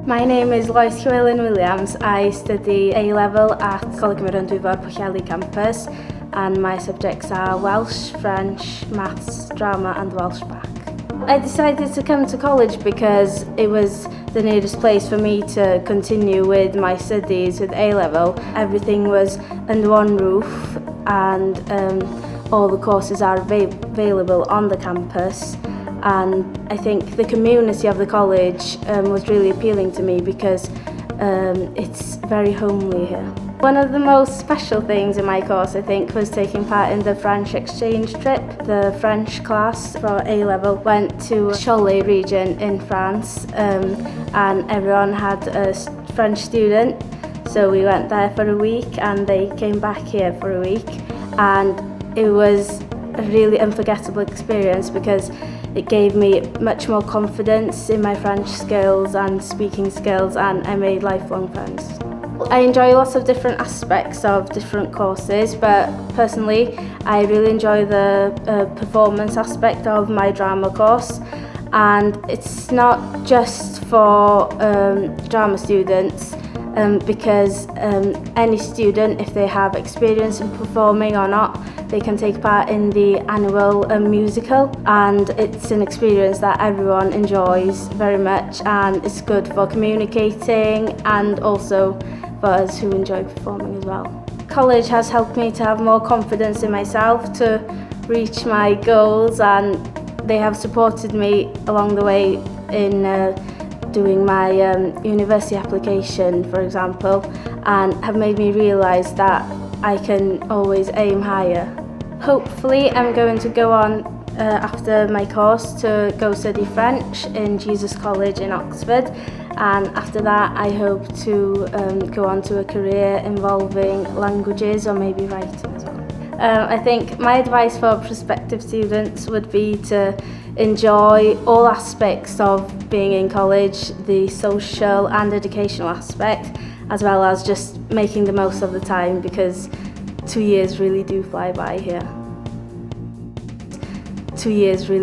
My name is Lois Llywelyn. I study A-level at Coleg Meirion-Dwyfor campus, and my subjects are Welsh, French, Maths, Drama and Welsh Bac. I decided to come to college because it was the nearest place for me to continue with my studies with A-level. Everything was under one roof, and all the courses are available on the campus. And I think the community of the college was really appealing to me because it's very homely here. One of the most special things in my course, I think, was taking part in the French exchange trip. The French class for A-level went to Cholet region in France, and everyone had a French student. So we went there for a week and they came back here for a week, and it was a really unforgettable experience because it gave me much more confidence in my French skills and speaking skills, and I made lifelong friends. I enjoy lots of different aspects of different courses, but personally I really enjoy the performance aspect of my drama course, and it's not just for drama students. Because any student, if they have experience in performing or not, they can take part in the annual musical, and it's an experience that everyone enjoys very much, and it's good for communicating and also for us who enjoy performing as well. College has helped me to have more confidence in myself to reach my goals, and they have supported me along the way in doing my university application, for example, and have made me realise that I can always aim higher. Hopefully I'm going to go on after my course to go study French in Jesus College in Oxford, and after that I hope to go on to a career involving languages or maybe writing as well. I think my advice for prospective students would be to enjoy all aspects of being in college, the social and educational aspect, as well as just making the most of the time, because 2 years really do fly by here. 2 years really